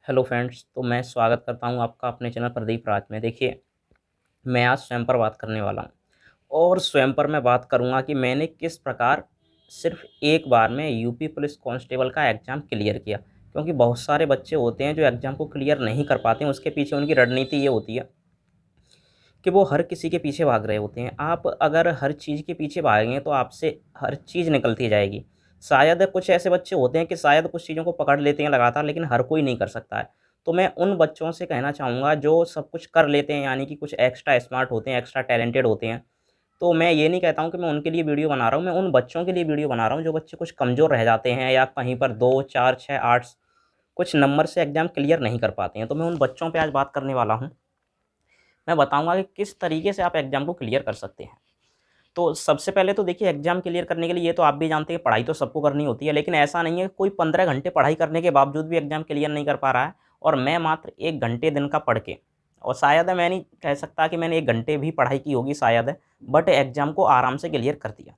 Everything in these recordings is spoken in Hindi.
हेलो फ्रेंड्स, तो मैं स्वागत करता हूं आपका अपने चैनल प्रदीप राज में। देखिए, मैं आज स्वयं पर बात करने वाला हूं और स्वयं पर मैं बात करूंगा कि मैंने किस प्रकार सिर्फ एक बार में यूपी पुलिस कांस्टेबल का एग्ज़ाम क्लियर किया। क्योंकि बहुत सारे बच्चे होते हैं जो एग्ज़ाम को क्लियर नहीं कर पाते हैं, उसके पीछे उनकी रणनीति ये होती है कि वो हर किसी के पीछे भाग रहे होते हैं। आप अगर हर चीज़ के पीछे भागेंगे तो आपसे हर चीज़ निकलती जाएगी। शायद कुछ ऐसे बच्चे होते हैं कि शायद कुछ चीज़ों को पकड़ लेते हैं लगातार, लेकिन हर कोई नहीं कर सकता है। तो मैं उन बच्चों से कहना चाहूँगा जो सब कुछ कर लेते हैं, यानी कि कुछ एक्स्ट्रा स्मार्ट होते हैं, एक्स्ट्रा टैलेंटेड होते हैं। तो मैं ये नहीं कहता हूँ कि मैं उनके लिए वीडियो बना रहा हूँ, मैं उन बच्चों के लिए वीडियो बना रहा हूँ जो बच्चे कुछ कमज़ोर रह जाते हैं या कहीं पर 2, 4, 6, 8 कुछ नंबर से एग्ज़ाम क्लियर नहीं कर पाते हैं। तो मैं उन बच्चों पे आज बात करने वाला हूँ। मैं बताऊँगा कि किस तरीके से आप एग्ज़ाम को क्लियर कर सकते हैं। तो सबसे पहले तो देखिए, एग्ज़ाम क्लियर करने के लिए ये तो आप भी जानते हैं, पढ़ाई तो सबको करनी होती है, लेकिन ऐसा नहीं है कोई 15 घंटे पढ़ाई करने के बावजूद भी एग्ज़ाम क्लियर नहीं कर पा रहा है और मैं मात्र 1 घंटे दिन का पढ़ के, और शायद मैं नहीं कह सकता कि मैंने 1 घंटे भी पढ़ाई की होगी शायद, बट एग्ज़ाम को आराम से क्लियर कर दिया।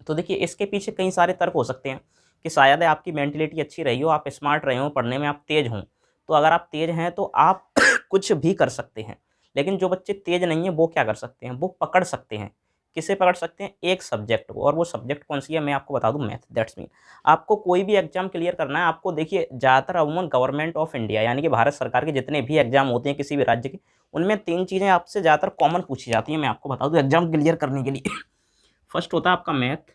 तो देखिए, इसके पीछे कई सारे तर्क हो सकते हैं कि शायद आपकी मेंटालिटी अच्छी रही हो, आप स्मार्ट रहे हो, पढ़ने में आप तेज़ हों। तो अगर आप तेज़ हैं तो आप कुछ भी कर सकते हैं। लेकिन जो बच्चे तेज़ नहीं हैं वो क्या कर सकते हैं? वो पकड़ सकते हैं। किसे पकड़ सकते हैं? एक सब्जेक्ट को, और वो सब्जेक्ट कौन-सी है मैं आपको बता दूँ, मैथ, दैट्स मीन। आपको कोई भी एग्ज़ाम क्लियर करना है, आपको देखिए ज़्यादातर अमूमन गवर्नमेंट ऑफ इंडिया यानी कि भारत सरकार के जितने भी एग्ज़ाम होते हैं किसी भी राज्य के, उनमें 3 चीज़ें आपसे ज़्यादातर कॉमन पूछी जाती हैं, मैं आपको बता दूँ एग्ज़ाम क्लियर करने के लिए। फर्स्ट होता है आपका मैथ,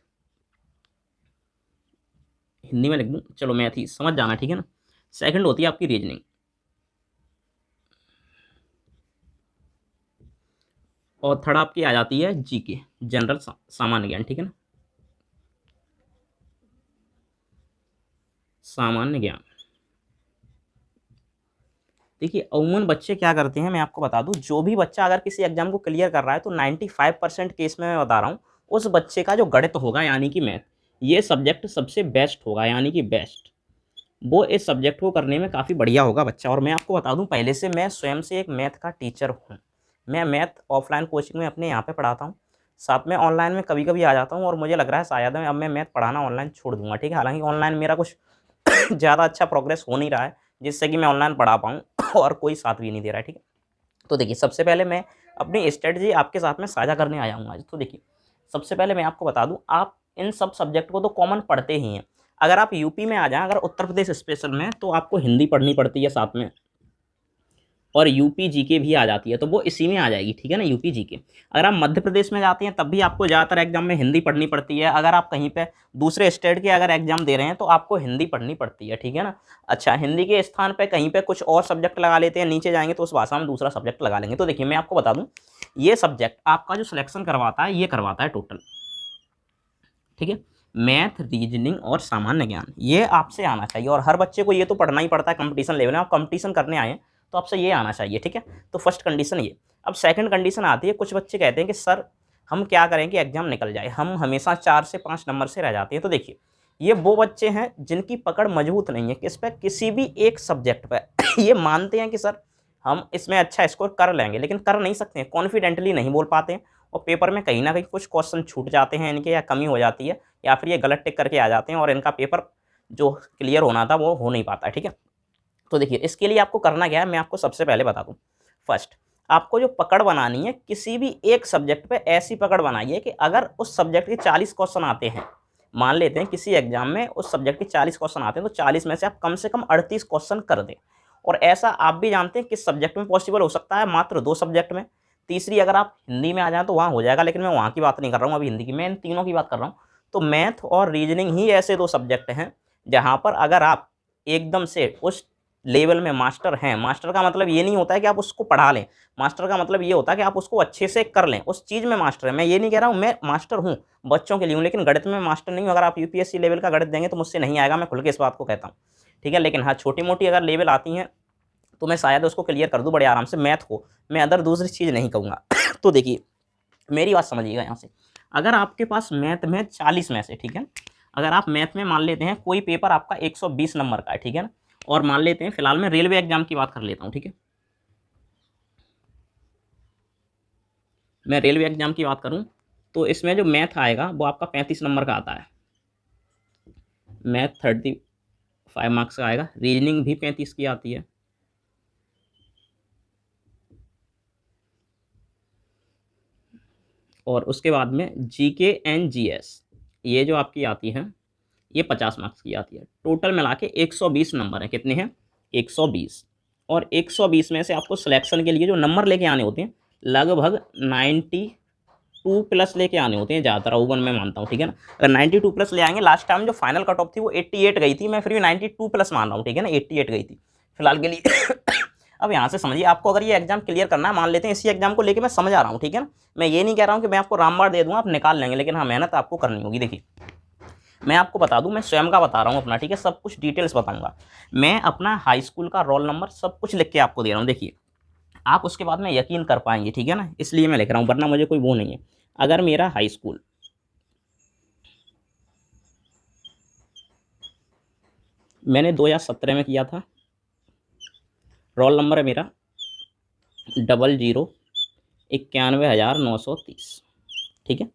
हिंदी में लिख दूँ, चलो मैथ ही समझ जाना, ठीक है ना? सेकंड होती है आपकी रीजनिंग, और थर्ड आपकी आ जाती है जीके, जनरल सामान्य ज्ञान, ठीक है ना? सामान्य ज्ञान। देखिए, अमूमन बच्चे क्या करते हैं मैं आपको बता दूँ, जो भी बच्चा अगर किसी एग्ज़ाम को क्लियर कर रहा है तो 95% केस में मैं बता रहा हूँ, उस बच्चे का जो गणित होगा यानी कि मैथ, ये सब्जेक्ट सबसे बेस्ट होगा, यानी कि बेस्ट। वो इस सब्जेक्ट को करने में काफ़ी बढ़िया होगा बच्चा। और मैं आपको बता दूँ, पहले से मैं स्वयं से एक मैथ का टीचर हूँ। मैं मैथ ऑफ़लाइन कोचिंग में अपने यहाँ पे पढ़ाता हूँ। साथ में ऑनलाइन में कभी-कभी आ जाता हूँ और मुझे लग रहा है शायद अब मैं मैथ पढ़ाना ऑनलाइन छोड़ दूँगा, ठीक है? हालाँकि ऑनलाइन मेरा कुछ ज़्यादा अच्छा प्रोग्रेस हो नहीं रहा है, जिससे कि मैं ऑनलाइन पढ़ा पाऊँ और कोई साथ भी नहीं दे रहा है, ठीक है? तो देखिए, सबसे पहले मैं अपनी स्ट्रैटेजी आपके साथ में साझा करने आया हूँ आज। तो देखिए, सबसे पहले मैं आपको बता दूँ, आप इन सब सब्जेक्ट को तो कॉमन पढ़ते ही हैं। अगर आप यूपी में आ जाएँ, अगर उत्तर प्रदेश स्पेशल में, तो आपको हिंदी पढ़नी पड़ती है साथ में, और यूपी जीके भी आ जाती है, तो वो इसी में आ जाएगी, ठीक है ना, यूपी जीके। अगर आप मध्य प्रदेश में जाते हैं तब भी आपको ज़्यादातर एग्जाम में हिंदी पढ़नी पड़ती है। अगर आप कहीं पे दूसरे स्टेट के अगर एग्जाम दे रहे हैं तो आपको हिंदी पढ़नी पड़ती है, ठीक है ना। अच्छा, हिंदी के स्थान पे कहीं पे कुछ और सब्जेक्ट लगा लेते हैं, नीचे जाएंगे तो उस भाषा में दूसरा सब्जेक्ट लगा लेंगे। तो देखिए, मैं आपको बता दूँ, ये सब्जेक्ट आपका जो सिलेक्शन करवाता है, ये करवाता है टोटल, ठीक है। मैथ, रीजनिंग और सामान्य ज्ञान, ये आपसे आना चाहिए, और हर बच्चे को ये तो पढ़ना ही पड़ता है कंपटीशन लेवल में। आप कंपटीशन करने आए हैं तो आपसे ये आना चाहिए, ठीक है। तो फर्स्ट कंडीशन ये। अब सेकंड कंडीशन आती है, कुछ बच्चे कहते हैं कि सर हम क्या करें कि एग्जाम निकल जाए, हम हमेशा 4 से 5 नंबर से रह जाते हैं। तो देखिए, ये वो बच्चे हैं जिनकी पकड़ मजबूत नहीं है, किस पे, किसी भी एक सब्जेक्ट पे। ये मानते हैं कि सर हम इसमें अच्छा स्कोर कर लेंगे, लेकिन कर नहीं सकते हैं, कॉन्फिडेंटली नहीं बोल पाते हैं, और पेपर में कहीं ना कहीं कुछ क्वेश्चन छूट जाते हैं इनके, या कमी हो जाती है, या फिर ये गलत टिक करके आ जाते हैं और इनका पेपर जो क्लियर होना था वो हो नहीं पाता है, ठीक है। तो देखिए, इसके लिए आपको करना क्या है, मैं आपको सबसे पहले बता दूं। फर्स्ट, आपको जो पकड़ बनानी है, किसी भी एक सब्जेक्ट पे ऐसी पकड़ बनाइए कि अगर उस सब्जेक्ट के 40 क्वेश्चन आते हैं, मान लेते हैं किसी एग्जाम में उस सब्जेक्ट के 40 क्वेश्चन आते हैं, तो 40 में से कम 38 क्वेश्चन कर दें। और ऐसा आप भी जानते हैं किस सब्जेक्ट में पॉसिबल हो सकता है, मात्र 2 सब्जेक्ट में। तीसरी, अगर आप हिंदी में आ जाएँ तो वहाँ हो जाएगा, लेकिन मैं वहाँ की बात नहीं कर रहा हूँ अभी हिंदी की, मैं इन तीनों की बात कर रहा हूँ। तो मैथ और रीजनिंग ही ऐसे 2 सब्जेक्ट हैं, जहाँ पर अगर आप एकदम से उस लेवल में मास्टर हैं, मास्टर का मतलब ये नहीं होता है कि आप उसको पढ़ा लें, मास्टर का मतलब ये होता है कि आप उसको अच्छे से कर लें, उस चीज़ में मास्टर है। मैं ये नहीं कह रहा हूँ मैं मास्टर हूँ, बच्चों के लिए हूँ, लेकिन गणित में मास्टर नहीं हूँ। अगर आप यूपीएससी लेवल का गणित देंगे तो मुझसे नहीं आएगा, मैं खुल के इस बात को कहता हूँ, ठीक है। लेकिन हाँ, छोटी-मोटी अगर लेवल आती हैं तो मैं शायद उसको क्लियर कर दूँ बड़े आराम से, मैथ को। मैं अदर दूसरी चीज़ नहीं कहूँगा। तो देखिए, मेरी बात समझिएगा यहाँ से। अगर आपके पास मैथ में 40 में से, ठीक है, अगर आप मैथ में मान लेते हैं कोई पेपर आपका 120 नंबर का है, ठीक है ना, और मान लेते हैं फिलहाल मैं रेलवे एग्जाम की बात कर लेता हूँ, ठीक है। मैं रेलवे एग्जाम की बात करूँ तो इसमें जो मैथ आएगा वो आपका 35 नंबर का आता है। मैथ 35 मार्क्स का आएगा, रीजनिंग भी 35 की आती है, और उसके बाद में जीके एंड जीएस, ये जो आपकी आती है ये 50 मार्क्स की आती है। टोटल मिला के 120 नंबर हैं। कितने हैं? 120। और 120 में से आपको सिलेक्शन के लिए जो नंबर लेके आने होते हैं लगभग 92 प्लस लेके आने होते हैं ज़्यादातर, ओवन में मानता हूँ, ठीक है ना। अगर 92 प्लस ले आएंगे, लास्ट टाइम जो फाइनल कट ऑफ थी वो 88 गई थी, मैं फिर भी 92 प्लस मान रहा हूँ, ठीक है ना, 88 गई थी फिलहाल के लिए। अब यहाँ से समझिए, आपको अगर ये एग्जाम क्लियर करना है, मान लेते हैं इसी एग्जाम को लेके मैं समझा रहा हूँ, ठीक है ना। मैं ये नहीं कह रहा हूँ कि मैं आपको रामबाण दे दूंगा आप निकाल लेंगे, लेकिन हाँ मेहनत आपको करनी होगी। देखिए मैं आपको बता दूं, मैं स्वयं का बता रहा हूं अपना, ठीक है, सब कुछ डिटेल्स बताऊंगा। मैं अपना हाई स्कूल का रोल नंबर सब कुछ लिख के आपको दे रहा हूं। देखिए आप उसके बाद में यकीन कर पाएंगे, ठीक है ना, इसलिए मैं लिख रहा हूं, वरना मुझे कोई वो नहीं है। अगर मेरा हाई स्कूल मैंने 2017 में किया था, रोल नंबर है मेरा 0091,930, ठीक है।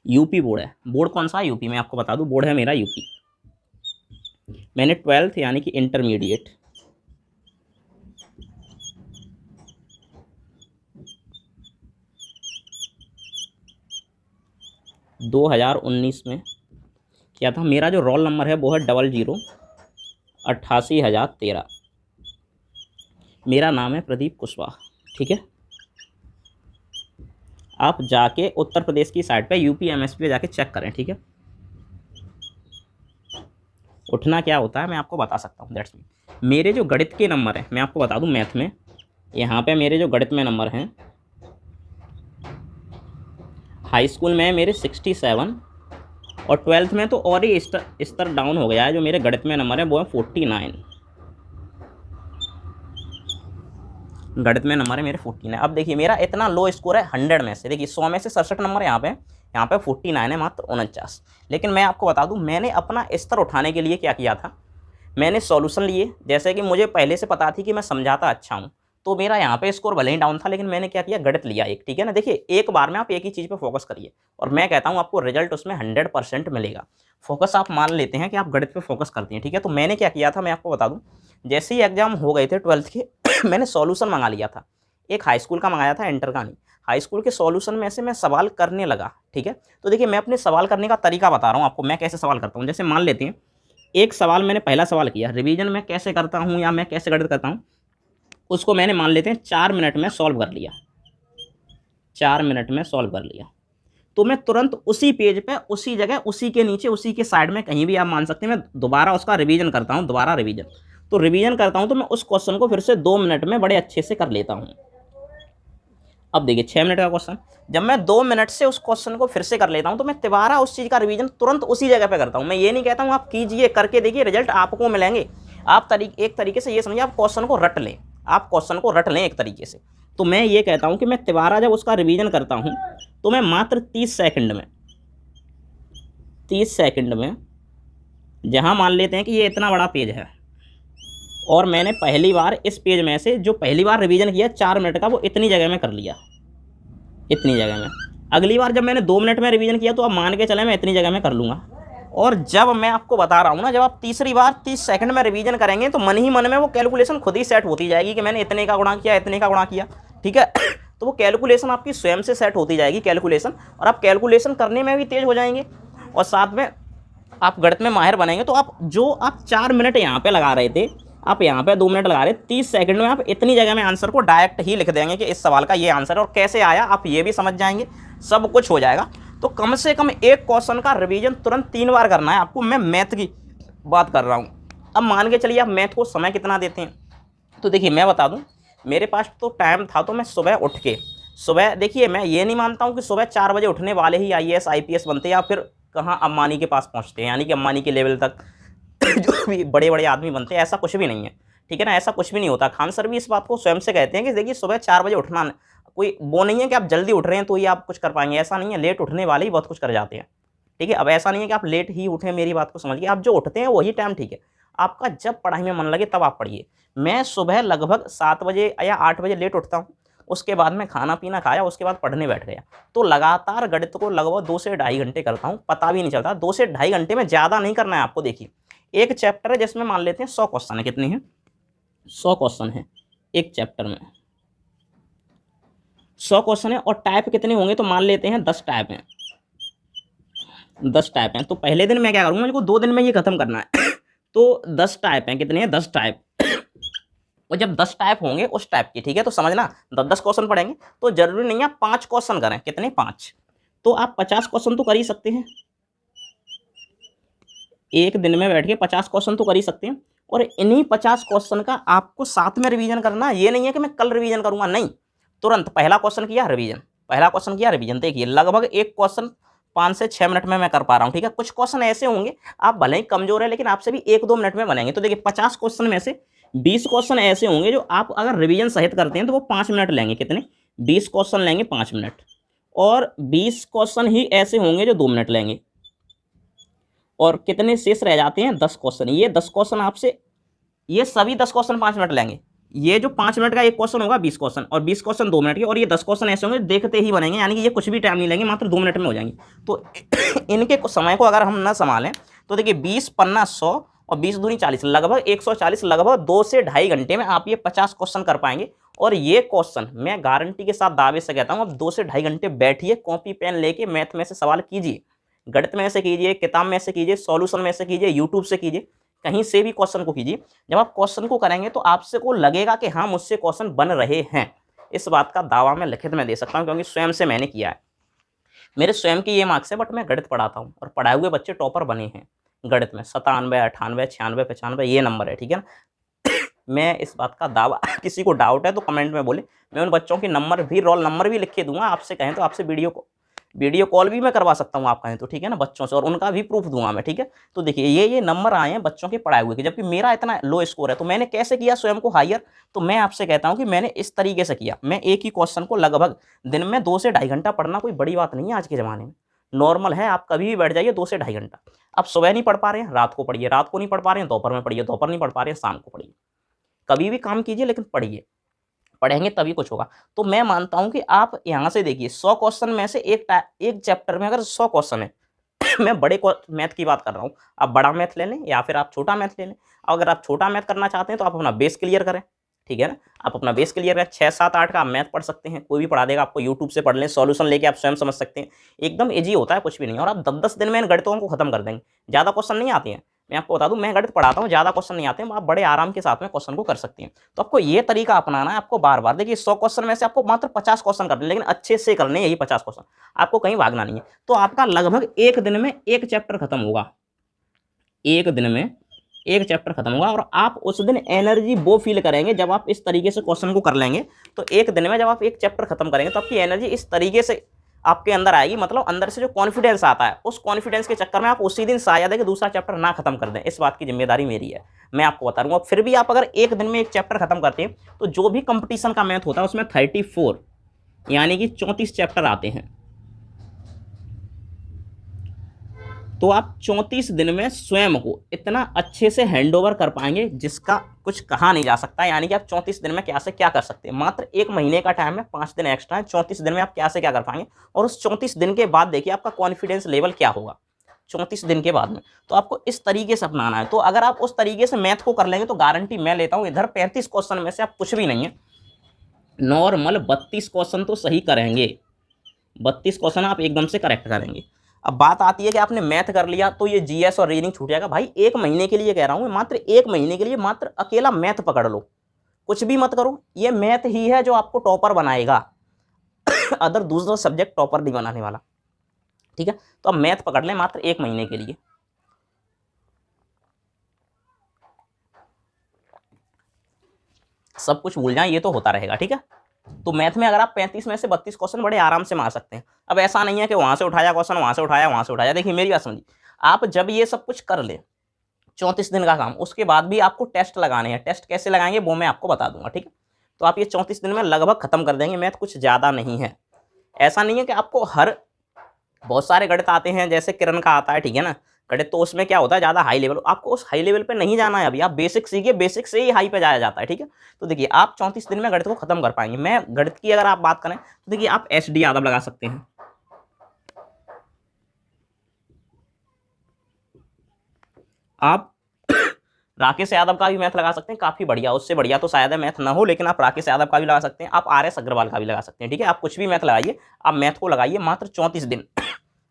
यूपी बोर्ड है। बोर्ड कौन सा है? यूपी। मैं आपको बता दूं बोर्ड है मेरा यूपी। मैंने 12th यानी कि इंटरमीडिएट 2019 में किया था। मेरा जो रोल नंबर है वो है 0088,013। मेरा नाम है प्रदीप कुशवाहा, ठीक है। आप जाके उत्तर प्रदेश की साइट पे यूपीएमएसपी पे जाके चेक करें, ठीक है। उठना क्या होता है मैं आपको बता सकता हूँ, दैट्स मी। मेरे जो गणित के नंबर हैं मैं आपको बता दूँ, मैथ में यहाँ पे मेरे जो गणित में नंबर हैं, हाई स्कूल में मेरे 67 और 12th में तो और ही स्तर डाउन हो गया है। जो मेरे गणित में नंबर है वो है 49। गणित में नंबर है मेरे 49। अब देखिए मेरा इतना लो स्कोर है 100 में से, देखिए 100 में से 67 नंबर यहाँ पे 49 है, मात्र 49। लेकिन मैं आपको बता दूं मैंने अपना स्तर उठाने के लिए क्या किया था, मैंने सॉल्यूशन लिए। जैसे कि मुझे पहले से पता थी कि मैं समझाता अच्छा हूँ, तो मेरा यहाँ पे स्कोर भले ही डाउन था, लेकिन मैंने क्या किया, गणित लिया एक, ठीक है ना। देखिए एक बार में आप एक ही चीज़ पे फोकस करिए और मैं कहता हूँ आपको रिजल्ट उसमें 100% मिलेगा। फोकस आप मान लेते हैं कि आप गणित पे फोकस करते हैं, ठीक है। तो मैंने क्या किया था मैं आपको बता दूँ, जैसे ही एग्जाम हो गए थे 12th के मैंने सॉल्यूशन मंगा लिया था। एक हाई स्कूल का मंगाया था, इंटर का नहीं। हाई स्कूल के सॉल्यूशन में से मैं सवाल करने लगा, ठीक है। तो देखिए मैं अपने सवाल करने का तरीका बता रहा हूँ आपको, मैं कैसे सवाल करता हूँ। जैसे मान लेते हैं एक सवाल मैंने पहला सवाल किया, रिवीजन में कैसे करता हूँ या मैं कैसे गणित करता हूँ, उसको मैंने मान लेते हैं 4 मिनट में सॉल्व कर लिया, 4 मिनट में सॉल्व कर लिया। तो मैं तुरंत उसी पेज पे, उसी जगह, उसी के नीचे, उसी के साइड में कहीं भी आप मान सकते हैं, मैं दोबारा उसका रिवीजन करता हूँ, दोबारा रिवीजन। तो रिवीजन करता हूँ तो मैं उस क्वेश्चन को फिर से 2 मिनट में बड़े अच्छे से कर लेता हूँ। अब देखिए 6 मिनट का क्वेश्चन, जब मैं 2 मिनट से उस क्वेश्चन को फिर से कर लेता हूँ तो मैं दोबारा उस चीज़ का रिवीजन तुरंत उसी जगह पे करता हूँ। मैं ये नहीं कहता हूँ आप कीजिए, करके देखिए, रिजल्ट आपको मिलेंगे। आप एक तरीके से ये समझिए, आप क्वेश्चन को रट लें, आप क्वेश्चन को रट लें एक तरीके से। तो मैं ये कहता हूँ कि मैं दोबारा जब उसका रिवीजन करता हूँ तो मैं मात्र 30 सेकंड में, 30 सेकंड में, जहाँ मान लेते हैं कि ये इतना बड़ा पेज है और मैंने पहली बार इस पेज में से जो पहली बार रिवीजन किया 4 मिनट का, वो इतनी जगह में कर लिया, इतनी जगह में। अगली बार जब मैंने 2 मिनट में रिवीजन किया तो आप मान के चले मैं इतनी जगह में कर लूँगा। और जब मैं आपको बता रहा हूँ ना, जब आप तीसरी बार 30 सेकंड में रिवीजन करेंगे तो मन ही मन में वो कैलकुलेशन खुद ही सेट होती जाएगी कि मैंने इतने का गुणा किया, इतने का गुणा किया, ठीक है। तो वो कैलकुलेशन आपकी स्वयं से सेट होती जाएगी कैलकुलेशन, और आप कैलकुलेशन करने में भी तेज हो जाएंगे और साथ में आप गणित में माहिर बनेंगे। तो आप जो आप 4 मिनट यहाँ पे लगा रहे थे, आप यहाँ पे 2 मिनट लगा रहे, 30 सेकंड में आप इतनी जगह में आंसर को डायरेक्ट ही लिख देंगे कि इस सवाल का ये आंसर है, और कैसे आया आप ये भी समझ जाएंगे, सब कुछ हो जाएगा। तो कम से कम एक क्वेश्चन का रिवीजन तुरंत 3 बार करना है आपको। मैं मैथ की बात कर रहा हूँ। अब मान के चलिए आप मैथ को समय कितना देते हैं, तो देखिए मैं बता दूँ, मेरे पास तो टाइम था, तो मैं सुबह उठ के, सुबह देखिए मैं ये नहीं मानता हूँ कि सुबह 4 बजे उठने वाले ही IAS IPS बनते हैं या फिर कहाँ अंबानी के पास पहुँचते हैं, यानी कि अंबानी के लेवल तक जो भी बड़े बड़े आदमी बनते हैं, ऐसा कुछ भी नहीं है, ठीक है ना। ऐसा कुछ भी नहीं होता। खान सर भी इस बात को स्वयं से कहते हैं कि देखिए सुबह 4 बजे उठना कोई वो नहीं है कि आप जल्दी उठ रहे हैं तो ही आप कुछ कर पाएंगे, ऐसा नहीं है। लेट उठने वाले ही बहुत कुछ कर जाते हैं, ठीक है। अब ऐसा नहीं है कि आप लेट ही उठें, मेरी बात को समझिए, आप जो उठते हैं वही टाइम ठीक है। आपका जब पढ़ाई में मन लगे तब आप पढ़िए। मैं सुबह लगभग 7 बजे या 8 बजे लेट उठता हूँ, उसके बाद में खाना पीना खाया, उसके बाद पढ़ने बैठ गया। तो लगातार गणित को लगभग 2 से ढाई घंटे करता हूँ, पता भी नहीं चलता। 2 से ढाई घंटे में ज़्यादा नहीं करना है आपको। देखिए एक चैप्टर है जिसमें मान लेते हैं 100 क्वेश्चन है, कितने हैं, 100 क्वेश्चन है एक चैप्टर में। 100 क्वेश्चन है और टाइप कितने होंगे, तो मान लेते हैं 10 टाइप हैं, 10 टाइप हैं। तो पहले दिन मैं क्या करूँगा, मुझको 2 दिन में ये खत्म करना है तो 10 टाइप हैं, कितने हैं, 10 टाइप और जब 10 टाइप होंगे उस टाइप की, ठीक है, तो समझना 10-10 क्वेश्चन पढ़ेंगे, तो जरूरी नहीं है आप 5 क्वेश्चन करें, कितने, 5, तो आप 50 क्वेश्चन तो कर ही सकते हैं, एक दिन में बैठ के 50 क्वेश्चन तो कर ही सकते हैं। और इन्हीं 50 क्वेश्चन का आपको साथ में रिवीजन करना, ये नहीं है कि मैं कल रिवीजन करूंगा, नहीं, तुरंत पहला क्वेश्चन किया रिवीजन, पहला क्वेश्चन किया रिवीजन। देखिए लगभग एक क्वेश्चन 5 से 6 मिनट में मैं कर पा रहा हूँ, ठीक है। कुछ क्वेश्चन ऐसे होंगे आप भले ही कमजोर है लेकिन आपसे भी 1-2 मिनट में बनेंगे। तो देखिए 50 क्वेश्चन में से 20 क्वेश्चन ऐसे होंगे जो आप अगर रिवीजन सहित करते हैं तो वो 5 मिनट लेंगे, कितने, 20 क्वेश्चन लेंगे 5 मिनट, और 20 क्वेश्चन ही ऐसे होंगे जो 2 मिनट लेंगे, और कितने शेष रह जाते हैं, 10 क्वेश्चन। ये 10 क्वेश्चन आपसे, ये सभी 10 क्वेश्चन 5 मिनट लेंगे। ये जो 5 मिनट का एक क्वेश्चन होगा 20 क्वेश्चन, और 20 क्वेश्चन 2 मिनट के, और ये 10 क्वेश्चन ऐसे होंगे देखते ही बनेंगे, यानी कि ये कुछ भी टाइम नहीं लेंगे, मात्र 2 मिनट में हो जाएंगे। तो इनके समय को अगर हम ना संभालें तो देखिए 20 पन्ना 100 और 20 दूनी 40, लगभग 140, लगभग 2 से ढाई घंटे में आप ये 50 क्वेश्चन कर पाएंगे। और ये क्वेश्चन मैं गारंटी के साथ दावे से कहता हूँ, अब 2 से ढाई घंटे बैठिए, कॉपी पेन लेके मैथ में से सवाल कीजिए, गणित में से कीजिए, किताब में से कीजिए, सॉल्यूशन में से कीजिए, यूट्यूब से कीजिए, कहीं से भी क्वेश्चन को कीजिए। जब आप क्वेश्चन को करेंगे तो आपसे को लगेगा कि हाँ मुझसे क्वेश्चन बन रहे हैं। इस बात का दावा मैं लिखित में दे सकता हूँ, क्योंकि स्वयं से मैंने किया है। मेरे स्वयं के ये मार्क्स है, बट मैं गणित पढ़ाता हूँ और पढ़ाए हुए बच्चे टॉपर बने हैं गणित में, 97, 98, 96, 95 ये नंबर है, ठीक है ना। मैं इस बात का दावा किसी को डाउट है तो कमेंट में बोले, मैं उन बच्चों के नंबर भी, रोल नंबर भी लिख के दूंगा। आपसे कहें तो आपसे वीडियो कॉल भी मैं करवा सकता हूँ आप कहें तो, ठीक है ना, बच्चों से, और उनका भी प्रूफ दूंगा मैं, ठीक है। तो देखिए ये नंबर आए हैं बच्चों के पढ़ाए हुए के, जबकि मेरा इतना लो स्कोर है। तो मैंने कैसे किया स्वयं को हायर, तो मैं आपसे कहता हूँ कि मैंने इस तरीके से किया। मैं एक ही क्वेश्चन को लगभग दिन में 2 से ढाई घंटा पढ़ना कोई बड़ी बात नहीं है आज के ज़माने में, नॉर्मल है। आप कभी भी बैठ जाइए 2 से ढाई घंटा। आप सुबह नहीं पढ़ पा रहे हैं, रात को पढ़िए, रात को नहीं पढ़ पा रहे हैं, दोपहर में पढ़िए, दोपहर नहीं पढ़ पा रहे हैं, शाम को पढ़िए, कभी भी काम कीजिए लेकिन पढ़िए, पढ़ेंगे तभी कुछ होगा। तो मैं मानता हूं कि आप यहां से देखिए 100 क्वेश्चन में से एक चैप्टर में अगर 100 क्वेश्चन है मैं बड़े मैथ की बात कर रहा हूं, आप बड़ा मैथ ले लें या फिर आप छोटा मैथ ले लें। अगर आप छोटा मैथ करना चाहते हैं तो आप अपना बेस क्लियर करें, ठीक है ना, आप अपना बेस क्लियर करें। 6, 7, 8 का आप मैथ पढ़ सकते हैं, कोई भी पढ़ा देगा आपको, यूट्यूब से पढ़ लें, सॉल्यूशन लेके आप स्वयं समझ सकते हैं, एकदम ईजी होता है, कुछ भी नहीं। और आप 10-10 दिन में इन गणितों को खत्म कर देंगे। ज़्यादा क्वेश्चन नहीं आते हैं, मैं आपको बता दूं, मैं गणित पढ़ाता हूँ, ज़्यादा क्वेश्चन नहीं आते हैं, आप बड़े आराम के साथ में क्वेश्चन को कर सकते हैं। तो आपको ये तरीका अपनाना है, आपको बार बार, देखिए 100 क्वेश्चन में से आपको मात्र 50 क्वेश्चन करने, लेकिन अच्छे से करने, यही 50 क्वेश्चन, आपको कहीं भागना नहीं है। तो आपका लगभग एक दिन में एक चैप्टर खत्म होगा, एक दिन में एक चैप्टर खत्म होगा। और आप उस दिन एनर्जी वो फील करेंगे जब आप इस तरीके से क्वेश्चन को कर लेंगे। तो एक दिन में जब आप एक चैप्टर खत्म करेंगे तो आपकी एनर्जी इस तरीके से आपके अंदर आएगी, मतलब अंदर से जो कॉन्फिडेंस आता है, उस कॉन्फिडेंस के चक्कर में आप उसी दिन शायद है कि दूसरा चैप्टर ना खत्म कर दें। इस बात की जिम्मेदारी मेरी है, मैं आपको बता दूंगा। फिर भी आप अगर एक दिन में एक चैप्टर खत्म करते हैं तो जो भी कंपटीशन का मैथ होता है उसमें 34 यानी कि 34 चैप्टर आते हैं। तो आप 34 दिन में स्वयं को इतना अच्छे से हैंडओवर कर पाएंगे जिसका कुछ कहा नहीं जा सकता। यानी कि आप 34 दिन में क्या से क्या कर सकते हैं, मात्र एक महीने का टाइम है, 5 दिन एक्स्ट्रा है, 34 दिन में आप क्या से क्या कर पाएंगे। और उस 34 दिन के बाद देखिए आपका कॉन्फिडेंस लेवल क्या होगा 34 दिन के बाद में। तो आपको इस तरीके से अपनाना है। तो अगर आप उस तरीके से मैथ को कर लेंगे तो गारंटी मैं लेता हूँ, इधर 35 क्वेश्चन में से आप कुछ भी नहीं है, नॉर्मल 32 क्वेश्चन तो सही करेंगे, 32 क्वेश्चन आप एकदम से करेक्ट करेंगे। अब बात आती है कि आपने मैथ कर लिया तो ये जीएस और रीजनिंग छूट जाएगा। भाई एक महीने के लिए कह रहा हूँ, मात्र एक महीने के लिए मात्र अकेला मैथ पकड़ लो, कुछ भी मत करो, ये मैथ ही है जो आपको टॉपर बनाएगा अदर दूसरा सब्जेक्ट टॉपर नहीं बनाने वाला, ठीक है। तो अब मैथ पकड़ लें मात्र एक महीने के लिए, सब कुछ भूल जाएं, ये तो होता रहेगा, ठीक है। तो मैथ में अगर आप 35 में से 32 क्वेश्चन बड़े आराम से मार सकते हैं। अब ऐसा नहीं है कि वहां से उठाया क्वेश्चन, वहां से उठाया, वहां से उठाया। देखिए मेरी बात समझिए, आप जब ये सब कुछ कर ले 34 दिन का काम, उसके बाद भी आपको टेस्ट लगाने हैं। टेस्ट कैसे लगाएंगे वो मैं आपको बता दूंगा, ठीक है। तो आप ये 34 दिन में लगभग खत्म कर देंगे मैथ, कुछ ज़्यादा नहीं है। ऐसा नहीं है कि आपको हर, बहुत सारे गणित आते हैं जैसे किरण का आता है, ठीक है ना, गणित, तो उसमें क्या होता है ज़्यादा हाई लेवल, आपको उस हाई लेवल पे नहीं जाना है अभी, आप बेसिक सीखिए, बेसिक से ही हाई पे जाया जाता है, ठीक है। तो देखिए आप 34 दिन में गणित को खत्म कर पाएंगे। मैं गणित की अगर आप बात करें तो देखिए आप SD यादव लगा सकते हैं, आप राकेश यादव का भी मैथ लगा सकते हैं, काफ़ी बढ़िया, उससे बढ़िया तो शायद है मैथ ना हो, लेकिन आप राकेश यादव का भी लगा सकते हैं, आप RS अग्रवाल का भी लगा सकते हैं, ठीक है। आप कुछ भी मैथ लगाइए, आप मैथ को लगाइए मात्र 34 दिन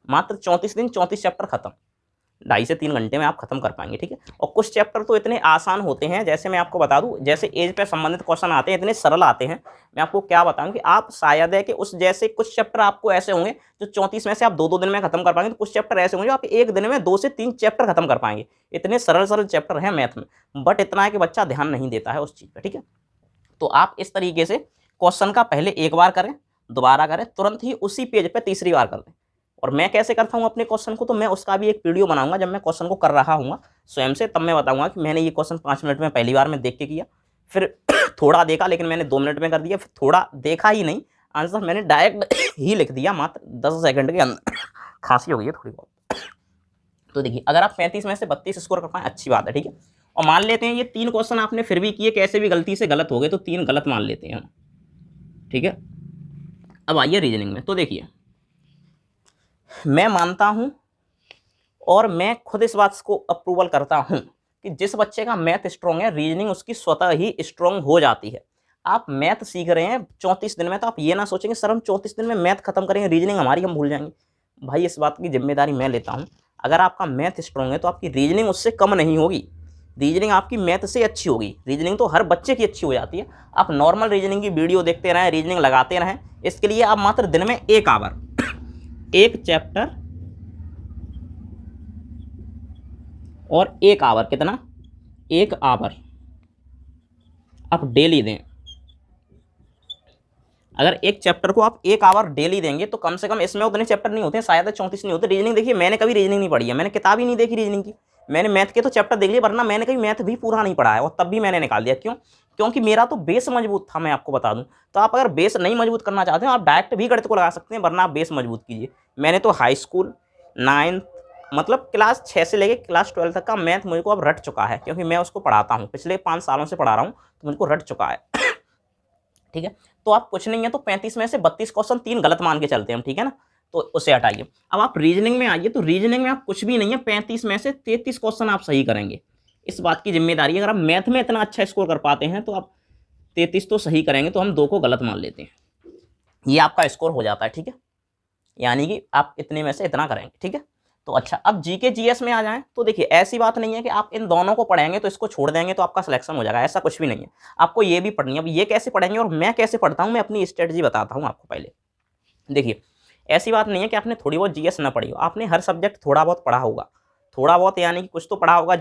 मात्र 34 दिन 34 चैप्टर खत्म, 2.5 से 3 घंटे में आप खत्म कर पाएंगे, ठीक है। और कुछ चैप्टर तो इतने आसान होते हैं, जैसे मैं आपको बता दूं, जैसे एज पे संबंधित क्वेश्चन आते हैं, इतने सरल आते हैं, मैं आपको क्या बताऊं कि आप शायद है कि उस जैसे कुछ चैप्टर आपको ऐसे होंगे जो 34 में से आप 2-2 दिन में खत्म कर पाएंगे, तो कुछ चैप्टर ऐसे होंगे जो आप एक दिन में 2 से 3 चैप्टर खत्म कर पाएंगे। इतने सरल सरल चैप्टर हैं मैथ में, बट इतना है कि बच्चा ध्यान नहीं देता है उस चीज़ पर, ठीक है। तो आप इस तरीके से क्वेश्चन का पहले एक बार करें, दोबारा करें, तुरंत ही उसी पेज पे तीसरी बार कर दें। और मैं कैसे करता हूँ अपने क्वेश्चन को, तो मैं उसका भी एक वीडियो बनाऊंगा जब मैं क्वेश्चन को कर रहा हूँ स्वयं से, तब मैं बताऊंगा कि मैंने ये क्वेश्चन 5 मिनट में पहली बार में देख के किया, फिर थोड़ा देखा लेकिन मैंने 2 मिनट में कर दिया, फिर थोड़ा देखा ही नहीं, आंसर मैंने डायरेक्ट ही लिख दिया मात्र 10 सेकंड के अंदर। खांसी हो गई है थोड़ी बहुत। तो देखिए, अगर आप 35 में से 32 स्कोर कर पाएं, अच्छी बात है, ठीक है। और मान लेते हैं ये 3 क्वेश्चन आपने फिर भी किए, कैसे भी गलती से गलत हो गए, तो 3 गलत मान लेते हैं हम, ठीक है। अब आइए रीजनिंग में। तो देखिए, मैं मानता हूं और मैं खुद इस बात को अप्रूवल करता हूं कि जिस बच्चे का मैथ स्ट्रॉन्ग है, रीजनिंग उसकी स्वतः ही स्ट्रॉन्ग हो जाती है। आप मैथ सीख रहे हैं 34 दिन में, तो आप ये ना सोचेंगे सर हम 34 दिन में मैथ खत्म करेंगे, रीजनिंग हमारी हम भूल जाएंगे। भाई इस बात की जिम्मेदारी मैं लेता हूं। अगर आपका मैथ स्ट्रॉन्ग है तो आपकी रीजनिंग उससे कम नहीं होगी, रीजनिंग आपकी मैथ से अच्छी होगी। रीजनिंग तो हर बच्चे की अच्छी हो जाती है। आप नॉर्मल रीजनिंग की वीडियो देखते रहें, रीजनिंग लगाते रहें, इसके लिए आप मात्र दिन में 1 आवर एक चैप्टर और 1 आवर, कितना 1 आवर आप डेली दें। अगर एक चैप्टर को आप 1 आवर डेली देंगे तो कम से कम इसमें उतने चैप्टर नहीं होते हैं, शायद 34 नहीं होते। रीजनिंग देखिए, मैंने कभी रीजनिंग नहीं पढ़ी है, मैंने किताब ही नहीं देखी रीजनिंग की, मैंने मैथ के तो चैप्टर देख लिए, वरना मैंने कभी मैथ भी पूरा नहीं पढ़ा है, और तब भी मैंने निकाल दिया। क्यों? क्योंकि मेरा तो बेस मजबूत था, मैं आपको बता दूं। तो आप अगर बेस नहीं मजबूत करना चाहते हो, आप डायरेक्ट भी गणित को लगा सकते हैं, वरना आप बेस मजबूत कीजिए। मैंने तो हाई स्कूल 9 मतलब क्लास 6 से लेकर क्लास 12 तक का मैथ मुझको अब रट चुका है, क्योंकि मैं उसको पढ़ाता हूँ, पिछले 5 सालों से पढ़ा रहा हूँ, तो मुझको रट चुका है, ठीक है। तो आप कुछ नहीं है तो 35 में से 32 क्वेश्चन 3 गलत मान के चलते हैं हम, ठीक है ना। तो उसे हटाइए। अब आप रीजनिंग में आइए, तो रीजनिंग में आप कुछ भी नहीं है, 35 में से 33 क्वेश्चन आप सही करेंगे, इस बात की जिम्मेदारी। अगर आप मैथ में इतना अच्छा स्कोर कर पाते हैं तो आप 33 तो सही करेंगे, तो हम 2 को गलत मान लेते हैं, ये आपका स्कोर हो जाता है, ठीक है। यानी कि आप इतने में से इतना करेंगे, ठीक है। तो अच्छा, अब जीके जीएस में आ जाएं, तो देखिए ऐसी बात नहीं है कि आप इन दोनों को पढ़ेंगे तो इसको छोड़ देंगे तो आपका सिलेक्शन हो जाएगा, ऐसा कुछ भी नहीं है। आपको ये भी पढ़नी है। अब ये कैसे पढ़ेंगे और मैं कैसे पढ़ता हूँ, मैं अपनी स्ट्रेटजी बताता हूँ आपको। पहले देखिए, ऐसी बात नहीं है कि आपने थोड़ी बहुत जीएस ना पढ़ी हो, आपने हर सब्जेक्ट थोड़ा बहुत पढ़ा होगा, थोड़ा बहुत यानी कि कुछ तो पढ़ा होगा।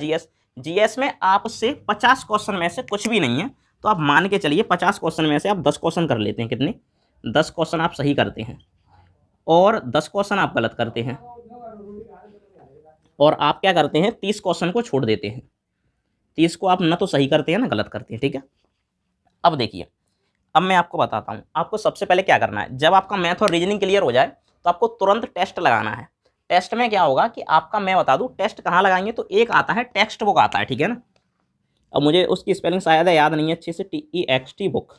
जीएस में आपसे 50 क्वेश्चन में से कुछ भी नहीं है, तो आप मान के चलिए 50 क्वेश्चन में से आप 10 क्वेश्चन कर लेते हैं। कितने? 10 क्वेश्चन आप सही करते हैं और 10 क्वेश्चन आप गलत करते हैं, और आप क्या करते हैं, 30 क्वेश्चन को छोड़ देते हैं। 30 को आप ना तो सही करते हैं ना गलत करते हैं, ठीक है। अब देखिए, अब मैं आपको बताता हूँ, आपको सबसे पहले क्या करना है। जब आपका मैथ और रीजनिंग क्लियर हो जाए तो आपको तुरंत टेस्ट लगाना है। टेस्ट में क्या होगा कि आपका, मैं बता दूँ टेस्ट कहाँ लगाएंगे, तो एक आता है टेक्स्ट बुक आता है, ठीक है ना। अब मुझे उसकी स्पेलिंग शायद याद नहीं है अच्छे से, TEXT बुक,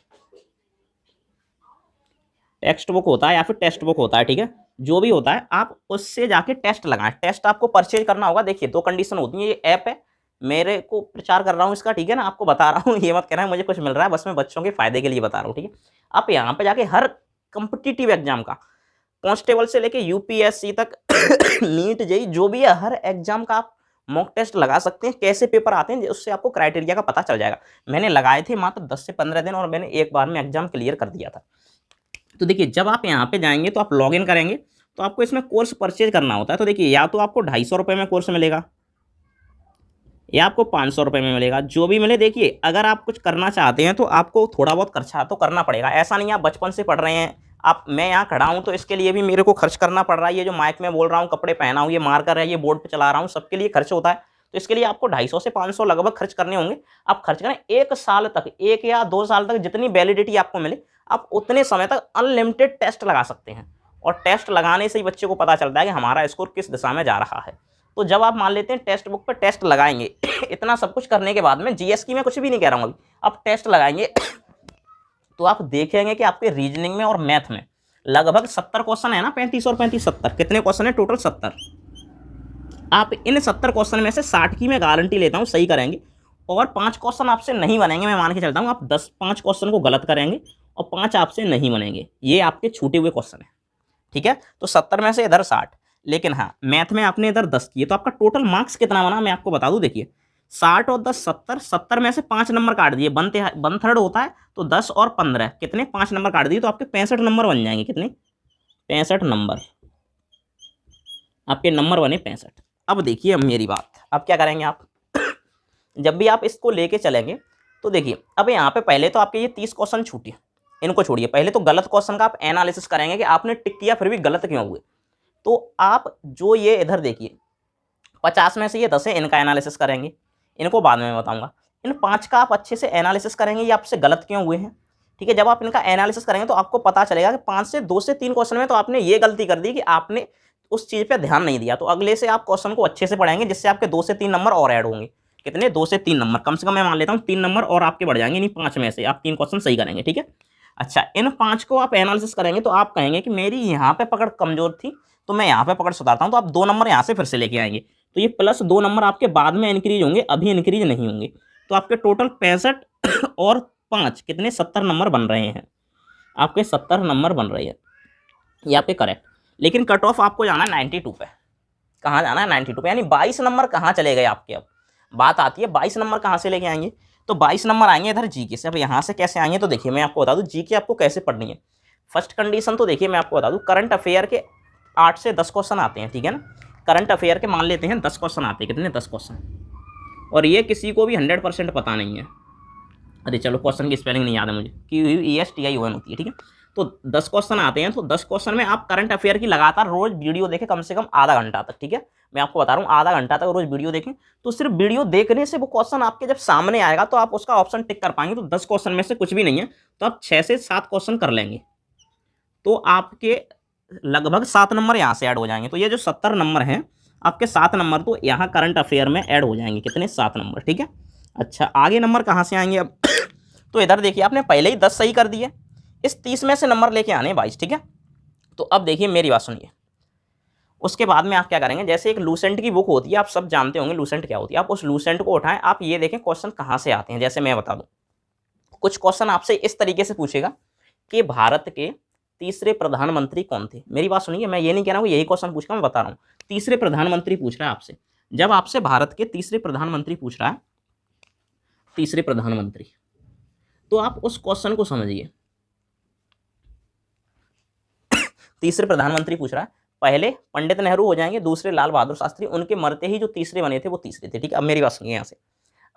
टेक्स्ट बुक होता है या फिर टेक्स्ट बुक होता है, ठीक है। जो भी होता है आप उससे जाके टेस्ट लगाएं। टेस्ट आपको परचेज करना होगा। देखिए 2 कंडीशन होती है, ये ऐप है, मेरे को प्रचार कर रहा हूँ इसका, ठीक है ना, आपको बता रहा हूँ, ये मत कहना है मुझे कुछ मिल रहा है, बस मैं बच्चों के फायदे के लिए बता रहा हूँ, ठीक है। आप यहाँ पे जाके हर कंपिटिटिव एग्जाम का, कांस्टेबल से लेके यूपीएससी तक नीट जेई जो भी है, हर एग्जाम का आप मॉक टेस्ट लगा सकते हैं। कैसे पेपर आते हैं उससे आपको क्राइटेरिया का पता चल जाएगा। मैंने लगाए थे मात्र 10 से 15 दिन और मैंने एक बार में एग्जाम क्लियर कर दिया था। तो देखिए, जब आप यहाँ पे जाएंगे तो आप लॉगिन करेंगे, तो आपको इसमें कोर्स परचेज करना होता है। तो देखिए, या तो आपको 250 रुपये में कोर्स मिलेगा या आपको 500 रुपये में मिलेगा, जो भी मिले। देखिए, अगर आप कुछ करना चाहते हैं तो आपको थोड़ा बहुत खर्चा तो करना पड़ेगा। ऐसा नहीं है आप बचपन से पढ़ रहे हैं, आप, मैं यहाँ खड़ा हूँ तो इसके लिए भी मेरे को खर्च करना पड़ रहा है। ये जो माइक में बोल रहा हूँ, कपड़े पहना हूँ, ये मार्कर है, ये बोर्ड पे चला रहा हूँ, सबके लिए खर्च होता है। तो इसके लिए आपको 250 से 500 लगभग खर्च करने होंगे। आप खर्च करें 1 साल तक, 1 या 2 साल तक, जितनी वैलिडिटी आपको मिले, आप उतने समय तक अनलिमिटेड टेस्ट लगा सकते हैं। और टेस्ट लगाने से ही बच्चे को पता चलता है कि हमारा स्कोर किस दिशा में जा रहा है। तो जब आप मान लेते हैं टेक्स्ट बुक पर टेस्ट लगाएंगे इतना सब कुछ करने के बाद में, जीएस की मैं कुछ भी नहीं कह रहा हूँ अभी, आप टेस्ट लगाएंगे तो आप देखेंगे कि आपके रीजनिंग में और मैथ में लगभग 70 क्वेश्चन है ना, 35 और 35 70, कितने क्वेश्चन है टोटल? 70। आप इन 70 क्वेश्चन में से 60 की मैं गारंटी लेता हूँ सही करेंगे, और 5 क्वेश्चन आपसे नहीं बनेंगे, मैं मान के चलता हूँ आप 5 क्वेश्चन को गलत करेंगे और 5 आपसे नहीं बनेंगे, ये आपके छूटे हुए क्वेश्चन है, ठीक है। तो 70 में से इधर 60, लेकिन हाँ मैथ में आपने इधर 10 किए, तो आपका टोटल मार्क्स कितना बना मैं आपको बता दूं। देखिए 60 और 10 70, 70 में से 5 नंबर काट दिए, 1/3 होता है, तो 10 और 15 कितने, 5 नंबर काट दिए, तो आपके 65 नंबर बन जाएंगे। कितने, 65 नंबर आपके नंबर बने 65। अब देखिए अब मेरी बात, अब क्या करेंगे आप जब भी आप इसको लेके चलेंगे तो देखिए अब यहाँ पे पहले तो आपके ये 30 क्वेश्चन छूटे, इनको छोड़िए, पहले तो गलत क्वेश्चन का आप एनालिसिस करेंगे कि आपने टिक किया फिर भी गलत क्यों हुए। तो आप जो ये इधर देखिए 50 में से ये 10 है, इनका एनालिसिस करेंगे, इनको बाद में मैं बताऊंगा। इन 5 का आप अच्छे से एनालिसिस करेंगे ये आपसे गलत क्यों हुए हैं, ठीक है। जब आप इनका एनालिसिस करेंगे तो आपको पता चलेगा कि 2 से 3 क्वेश्चन में तो आपने ये गलती कर दी कि आपने उस चीज़ पे ध्यान नहीं दिया, तो अगले से आप क्वेश्चन को अच्छे से पढ़ेंगे, जिससे आपके 2 से 3 नंबर और ऐड होंगे। कितने, 2 से 3 नंबर, कम से कम मैं मान लेता हूँ 3 नंबर और आपके बढ़ जाएंगे, नहीं 5 में से आप 3 क्वेश्चन सही करेंगे, ठीक है। अच्छा, इन 5 को आप एनालिसिस करेंगे तो आप कहेंगे कि मेरी यहाँ पे पकड़ कमजोर थी, तो मैं यहाँ पे पकड़ सुधारता हूँ, तो आप 2 नंबर यहाँ से फिर से लेके आएंगे, तो ये प्लस 2 नंबर आपके बाद में इंक्रीज होंगे, अभी इंक्रीज नहीं होंगे। तो आपके टोटल 65 और 5 कितने, 70 नंबर बन रहे हैं, आपके 70 नंबर बन रहे हैं, ये आपके करेक्ट। लेकिन कट ऑफ आपको जाना है 92 पे। कहाँ जाना है, 92 पे, यानी 22 नंबर कहाँ चले गए आपके। अब बात आती है 22 नंबर कहाँ से लेके आएंगे, तो 22 नंबर आएंगे इधर जीके से। अब यहाँ से कैसे आएंगे, तो देखिए मैं आपको बता दूँ जीके आपको कैसे पढ़नी है। फर्स्ट कंडीशन तो देखिए मैं आपको बता दूँ, करंट अफेयर के 8 से 10 क्वेश्चन आते हैं, ठीक है ना। करंट अफेयर के मान लेते हैं 10 क्वेश्चन आते हैं, कितने, 10 क्वेश्चन, और ये किसी को भी 100% पता नहीं है। अरे चलो क्वेश्चन की स्पेलिंग नहीं याद है मुझे, QUESTION होती है, ठीक है। तो 10 क्वेश्चन आते हैं, तो 10 क्वेश्चन में आप करंट अफेयर की लगातार रोज वीडियो देखें, कम से कम आधा घंटा तक, ठीक है। मैं आपको बता रहा हूँ आधा घंटा तक रोज वीडियो देखें, तो सिर्फ वीडियो देखने से वो क्वेश्चन आपके जब सामने आएगा तो आप उसका ऑप्शन टिक कर पाएंगे। तो 10 क्वेश्चन में से कुछ भी नहीं है तो आप 6 से 7 क्वेश्चन कर लेंगे, तो आपके लगभग 7 नंबर यहाँ से ऐड हो जाएंगे। तो ये जो 70 नंबर हैं आपके 7 नंबर तो यहाँ करंट अफेयर में ऐड हो जाएंगे, कितने, 7 नंबर, ठीक है। अच्छा, आगे नंबर कहाँ से आएंगे अब तो इधर देखिए आपने पहले ही 10 सही कर दिए, इस 30 में से नंबर लेके आने 22, ठीक है। तो अब देखिए मेरी बात सुनिए, उसके बाद में आप क्या करेंगे, जैसे एक लूसेंट की बुक होती है, आप सब जानते होंगे लूसेंट क्या होती है, आप उस लूसेंट को उठाएं, आप ये देखें क्वेश्चन कहाँ से आते हैं। जैसे मैं बता दूं, कुछ क्वेश्चन आपसे इस तरीके से पूछेगा कि भारत के तीसरे प्रधानमंत्री कौन थे। मेरी बात सुनिए, मैं ये नहीं कह रहा हूँ यही क्वेश्चन पूछेगा, मैं बता रहा हूँ तीसरे प्रधानमंत्री पूछ रहा है आपसे। जब आपसे भारत के तीसरे प्रधानमंत्री पूछ रहा है, तीसरे प्रधानमंत्री, तो आप उस क्वेश्चन को समझिए। तीसरे प्रधानमंत्री पूछ रहा है, पहले पंडित नेहरू हो जाएंगे, दूसरे लाल बहादुर शास्त्री, उनके मरते ही जो तीसरे बने थे वो तीसरे थे, ठीक है। अब मेरी बात सुनिए, यहाँ से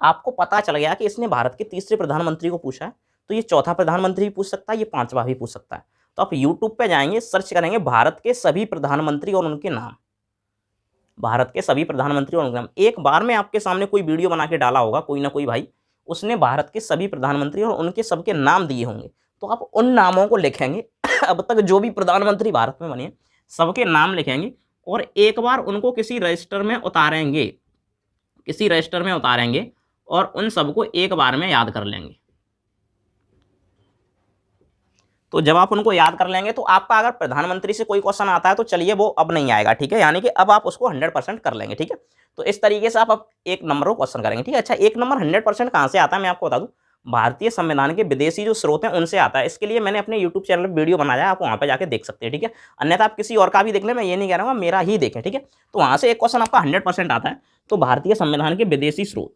आपको पता चल गया कि इसने भारत के तीसरे प्रधानमंत्री को पूछा है, तो ये चौथा प्रधानमंत्री भी पूछ सकता है, ये 5वां भी पूछ सकता है। तो आप यूट्यूब पे जाएंगे, सर्च करेंगे भारत के सभी प्रधानमंत्री और उनके नाम, भारत के सभी प्रधानमंत्री और उनके नाम। एक बार में आपके सामने कोई वीडियो बना के डाला होगा कोई ना कोई भाई, उसने भारत के सभी प्रधानमंत्री और उनके सबके नाम दिए होंगे, तो आप उन नामों को लिखेंगे अब तक जो भी प्रधानमंत्री भारत में बने सबके नाम लिखेंगे, और एक बार उनको किसी रजिस्टर में उतारेंगे, किसी रजिस्टर में उतारेंगे, और उन सबको एक बार में याद कर लेंगे। तो जब आप उनको याद कर लेंगे तो आपका अगर प्रधानमंत्री से कोई क्वेश्चन आता है तो चलिए वो अब नहीं आएगा, ठीक है, यानी कि अब आप उसको 100% कर लेंगे, ठीक है। तो इस तरीके से आप अब एक नंबर को क्वेश्चन करेंगे, ठीक है। अच्छा, एक नंबर 100% कहाँ से आता है मैं आपको बता दूं, भारतीय संविधान के विदेशी जो स्रोत हैं उनसे आता है। इसके लिए मैंने अपने यूट्यूब चैनल पर वीडियो बनाया है, आप वहाँ पर जाके देख सकते हैं, ठीक है। अन्यथा आप किसी और का भी देख लें, मैं ये नहीं कह रहा हूँ, मेरा ही देखें, ठीक है। तो वहाँ से एक क्वेश्चन आपका 100% आता है। तो भारतीय संविधान के विदेशी स्रोत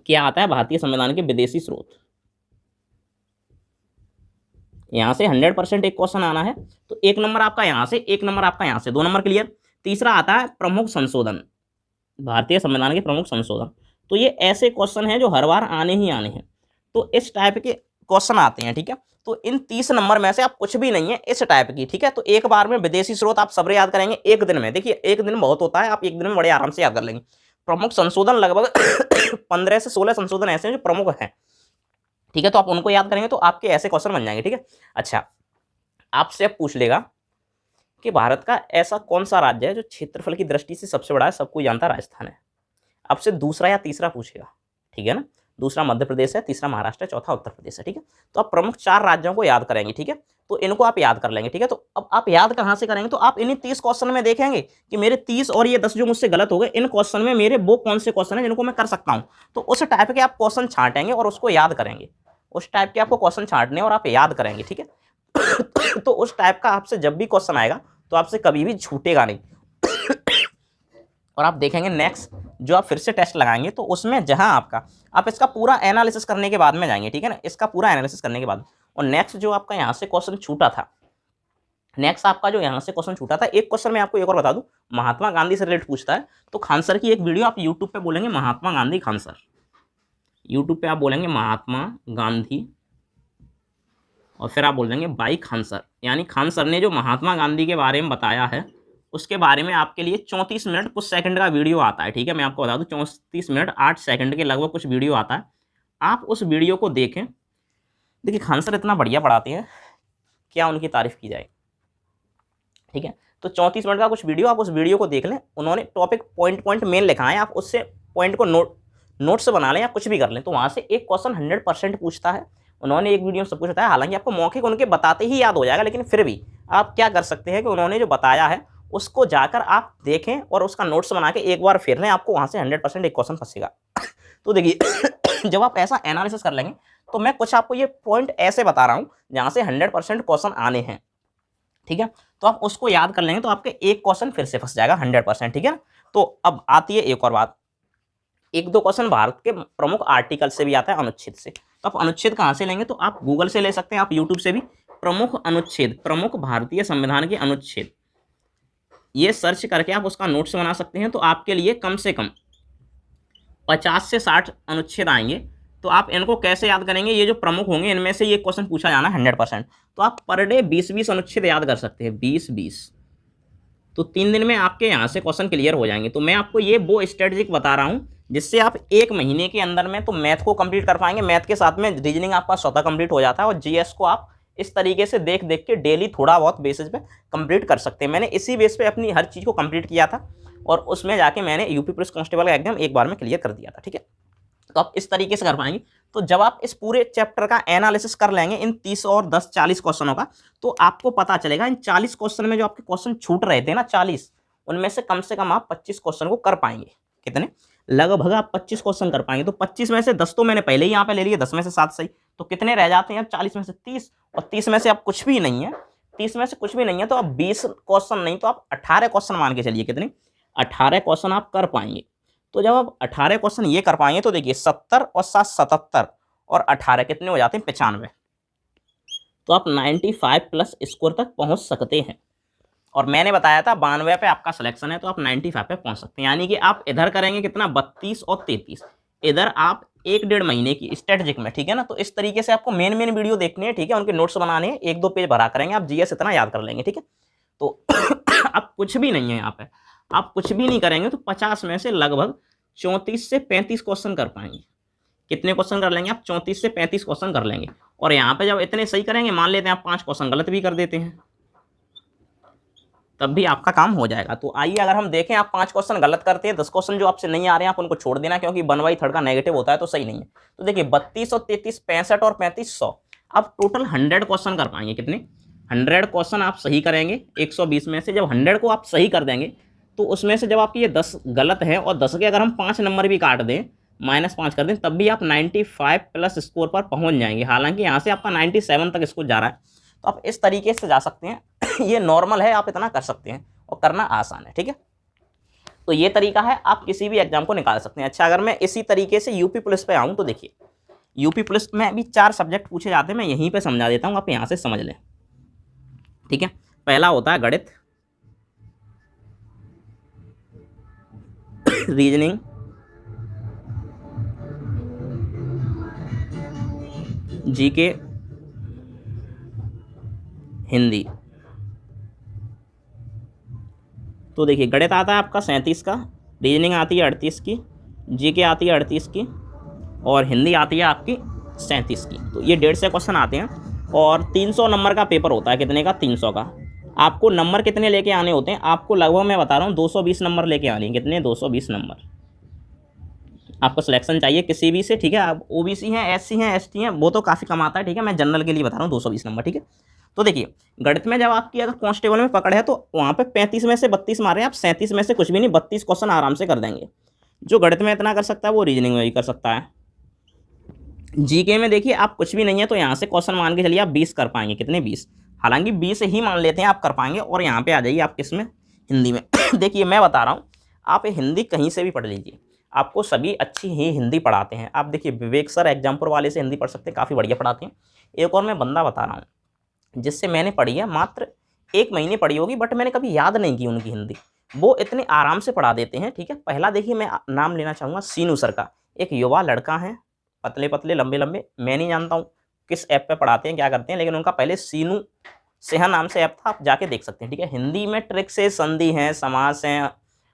क्या आता है, भारतीय संविधान के विदेशी स्रोत, यहाँ से 100% एक क्वेश्चन आना है। तो एक नंबर आपका यहाँ से, एक नंबर आपका यहाँ से, 2 नंबर क्लियर। तीसरा आता है प्रमुख संशोधन, भारतीय संविधान के प्रमुख संशोधन। तो ये ऐसे क्वेश्चन हैं जो हर बार आने ही आने हैं, तो इस टाइप के क्वेश्चन आते हैं, ठीक है। तो इन 30 नंबर में से आप कुछ भी नहीं है इस टाइप की, ठीक है। तो एक बार में विदेशी स्रोत आप सब याद करेंगे एक दिन में। देखिए एक दिन बहुत होता है, आप एक दिन में बड़े आराम से याद कर लेंगे। प्रमुख संशोधन लगभग 15 से 16 संशोधन ऐसे हैं जो प्रमुख हैं, ठीक है। तो आप उनको याद करेंगे तो आपके ऐसे क्वेश्चन बन जाएंगे, ठीक है। अच्छा, आपसे अब पूछ लेगा कि भारत का ऐसा कौन सा राज्य है जो क्षेत्रफल की दृष्टि से सबसे बड़ा है, सबको जानता राजस्थान है। आपसे दूसरा या तीसरा पूछेगा, ठीक है ना। दूसरा मध्य प्रदेश है, तीसरा महाराष्ट्र है, चौथा उत्तर प्रदेश है। ठीक है, तो आप प्रमुख 4 राज्यों को याद करेंगे। ठीक है, तो इनको आप याद कर लेंगे। ठीक है, तो अब आप याद कहाँ से करेंगे, तो आप इन्हीं 30 क्वेश्चन में देखेंगे कि मेरे 30 और ये 10 जो मुझसे गलत हो गए, इन क्वेश्चन में मेरे वो कौन से क्वेश्चन है जिनको मैं कर सकता हूँ। तो उस टाइप के आप क्वेश्चन छांटेंगे और उसको याद करेंगे। उस टाइप के आपको क्वेश्चन छांटने और आप याद करेंगे। ठीक है तो उस टाइप का आपसे जब भी क्वेश्चन आएगा तो आपसे कभी भी छूटेगा नहीं। और आप देखेंगे नेक्स्ट जो आप फिर से टेस्ट लगाएंगे तो उसमें जहां आप इसका पूरा एनालिसिस करने के बाद में जाएंगे। ठीक है ना, इसका पूरा एनालिसिस करने के बाद और नेक्स्ट जो आपका यहाँ से क्वेश्चन छूटा था, नेक्स्ट आपका जो यहाँ से क्वेश्चन छूटा था, एक क्वेश्चन मैं आपको एक और बता दूं, महात्मा गांधी से रिलेटेड पूछता है। तो खान सर की एक वीडियो आप यूट्यूब पे बोलेंगे महात्मा गांधी खान सर, यूट्यूब पे आप बोलेंगे महात्मा गांधी और फिर आप बोल देंगे बाई खान सर, यानी खान सर ने जो महात्मा गांधी के बारे में बताया है उसके बारे में आपके लिए 34 मिनट कुछ सेकंड का वीडियो आता है। ठीक है, मैं आपको बता दूं 34 मिनट 8 सेकंड के लगभग कुछ वीडियो आता है। आप उस वीडियो को देखें। देखिए खान सर इतना बढ़िया पढ़ाते हैं, क्या उनकी तारीफ की जाए। ठीक है, तो 34 मिनट का कुछ वीडियो, आप उस वीडियो को देख लें। उन्होंने टॉपिक पॉइंट मेन लिखा है, आप उससे पॉइंट को नोट से बना लें या कुछ भी कर लें। तो वहाँ से एक क्वेश्चन 100% पूछता है। उन्होंने एक वीडियो में सब कुछ बताया, हालांकि आपको मौके को उनके बताते ही याद हो जाएगा, लेकिन फिर भी आप क्या कर सकते हैं कि उन्होंने जो बताया है उसको जाकर आप देखें और उसका नोट्स बना के एक बार फिर लें, आपको वहाँ से 100% एक क्वेश्चन फंसेगा। तो देखिए जब आप ऐसा एनालिसिस कर लेंगे तो मैं कुछ आपको ये पॉइंट ऐसे बता रहा हूँ जहाँ से 100% क्वेश्चन आने हैं। ठीक है, तो आप उसको याद कर लेंगे तो आपके एक क्वेश्चन फिर से फंस जाएगा 100%। ठीक है ना, तो अब आती है एक और बात, एक दो क्वेश्चन भारत के प्रमुख आर्टिकल से भी आता है, अनुच्छेद से। तो आप अनुच्छेद कहाँ से लेंगे, तो आप गूगल से ले सकते हैं, आप यूट्यूब से भी प्रमुख अनुच्छेद, प्रमुख भारतीय संविधान के अनुच्छेद, ये सर्च करके आप उसका नोट्स बना सकते हैं। तो आपके लिए कम से कम 50 से 60 अनुच्छेद आएंगे। तो आप इनको कैसे याद करेंगे, ये जो प्रमुख होंगे इनमें से ये क्वेश्चन पूछा जाना 100%। तो आप पर डे 20-20 अनुच्छेद याद कर सकते हैं, 20-20। तो 3 दिन में आपके यहाँ से क्वेश्चन क्लियर हो जाएंगे। तो मैं आपको ये वो स्ट्रेटजी बता रहा हूँ जिससे आप 1 महीने के अंदर में तो मैथ को कंप्लीट कर पाएंगे, मैथ के साथ में रीजनिंग आपका स्वतः कंप्लीट हो जाता है, और जीएस को आप इस तरीके से देख देख के डेली थोड़ा बहुत बेसिस पे कंप्लीट कर सकते हैं। मैंने इसी बेस पे अपनी हर चीज़ को कंप्लीट किया था और उसमें जाके मैंने यूपी पुलिस कांस्टेबल का एग्जाम एक बार में क्लियर कर दिया था। ठीक है, तो आप इस तरीके से कर पाएंगे। तो जब आप इस पूरे चैप्टर का एनालिसिस कर लेंगे इन 30 और 10-40 क्वेश्चनों का, तो आपको पता चलेगा इन 40 क्वेश्चन में जो आपके क्वेश्चन छूट रहे थे ना 40, उनमें से कम आप 25 क्वेश्चन को कर पाएंगे। कितने, लगभग आप 25 क्वेश्चन कर पाएंगे। तो 25 में से 10 तो मैंने पहले ही यहाँ पे ले लिए, 10 में से 7 सही, तो कितने रह जाते हैं अब 40 में से 30, और 30 में से अब कुछ भी नहीं है, 30 में से कुछ भी नहीं है, तो अब 20 क्वेश्चन नहीं तो आप 18 क्वेश्चन मान के चलिए, कितने 18 क्वेश्चन आप कर पाएंगे। तो जब आप 18 क्वेश्चन ये कर पाएंगे तो देखिए 70 और 7 77 और 18 कितने हो जाते हैं 95। तो आप 95+ स्कोर तक पहुंच सकते हैं। और मैंने बताया था 92 पे आपका सिलेक्शन है तो आप 95 पे पहुंच सकते हैं। यानी कि आप इधर करेंगे कितना 32 और 33, इधर आप 1-1.5 महीने की स्ट्रेटजिक में। ठीक है ना, तो इस तरीके से आपको मेन वीडियो देखनी है। ठीक है, उनके नोट्स बनाने हैं, 1-2 पेज भरा करेंगे, आप जीएस इतना याद कर लेंगे। ठीक है, तो आप कुछ भी नहीं है यहाँ पे, आप कुछ भी नहीं करेंगे तो 50 में से लगभग 34 से 35 क्वेश्चन कर पाएंगे। कितने क्वेश्चन कर लेंगे आप, 34 से 35 क्वेश्चन कर लेंगे। और यहाँ पे जब इतने सही करेंगे, मान लेते हैं आप 5 क्वेश्चन गलत भी कर देते हैं, तब भी आपका काम हो जाएगा। तो आइए अगर हम देखें, आप 5 क्वेश्चन गलत करते हैं, 10 क्वेश्चन जो आपसे नहीं आ रहे हैं आप उनको छोड़ देना, क्योंकि 1/3 का नेगेटिव होता है तो सही नहीं है। तो देखिए 32 और 33 65 और 35 100, आप टोटल 100 क्वेश्चन कर पाएंगे। कितने 100 क्वेश्चन आप सही करेंगे 120 में से। जब 100 को आप सही कर देंगे तो उसमें से जब आपके ये 10 गलत हैं और 10 के अगर हम 5 नंबर भी काट दें, -5 कर दें, तब भी आप 95+ स्कोर पर पहुंच जाएंगे। हालांकि यहाँ से आपका 97 तक स्कोर जा रहा है, तो आप इस तरीके से जा सकते हैं। ये नॉर्मल है, आप इतना कर सकते हैं और करना आसान है। ठीक है, तो ये तरीका है, आप किसी भी एग्जाम को निकाल सकते हैं। अच्छा, अगर मैं इसी तरीके से यूपी पुलिस पे आऊँ तो देखिए यूपी पुलिस में भी 4 सब्जेक्ट पूछे जाते हैं, मैं यहीं पे समझा देता हूँ, आप यहाँ से समझ लें। ठीक है, पहला होता है गणित, रीजनिंग, जीके, हिंदी। तो देखिए गणित आता है आपका 37 का, रीजनिंग आती है 38 की, जीके आती है 38 की, और हिंदी आती है आपकी 37 की। तो ये 150 क्वेश्चन आते हैं और 300 नंबर का पेपर होता है। कितने का, 300 का। आपको नंबर कितने लेके आने होते हैं, आपको लगभग मैं बता रहा हूँ 220 नंबर लेके आने हैं। कितने, 220 नंबर। आपको सिलेक्शन चाहिए किसी भी से, ठीक है। आप ओबीसी हैं, एससी हैं, एसटी हैं, वो तो काफ़ी कम आता है, ठीक है। मैं जनरल के लिए बता रहा हूँ 220 नंबर, ठीक है। तो देखिए गणित में जब आपकी अगर कांस्टेबल में पकड़ है तो वहाँ पे 35 में से 32 मारे, आप 37 में से कुछ भी नहीं, 32 क्वेश्चन आराम से कर देंगे। जो गणित में इतना कर सकता है वो रीजनिंग में भी कर सकता है। जीके में देखिए आप कुछ भी नहीं है तो यहाँ से क्वेश्चन मान के चलिए आप 20 कर पाएंगे। कितने? 20। हालांकि 20 ही मान लेते हैं आप कर पाएंगे। और यहाँ पे आ जाइए आप किस में? हिंदी में। देखिए मैं बता रहा हूँ, आप हिंदी कहीं से भी पढ़ लीजिए, आपको सभी अच्छी ही हिंदी पढ़ाते हैं। आप देखिए विवेक सर एग्जाम्पल वाले से हिंदी पढ़ सकते हैं, काफ़ी बढ़िया पढ़ाते हैं। एक और मैं बंदा बता रहा हूँ जिससे मैंने पढ़ी है, मात्र 1 महीने पढ़ी होगी, बट मैंने कभी याद नहीं की उनकी हिंदी। वो इतने आराम से पढ़ा देते हैं, ठीक है। पहला देखिए मैं नाम लेना चाहूँगा सीनू सर का। एक युवा लड़का है, पतले पतले लंबे लंबे, मैं नहीं जानता हूँ किस ऐप पे पढ़ाते हैं क्या करते हैं, लेकिन उनका पहले सीनू सेहा नाम से ऐप था, आप जाके देख सकते हैं, ठीक है। हिंदी में ट्रिक से संधि हैं, समास हैं,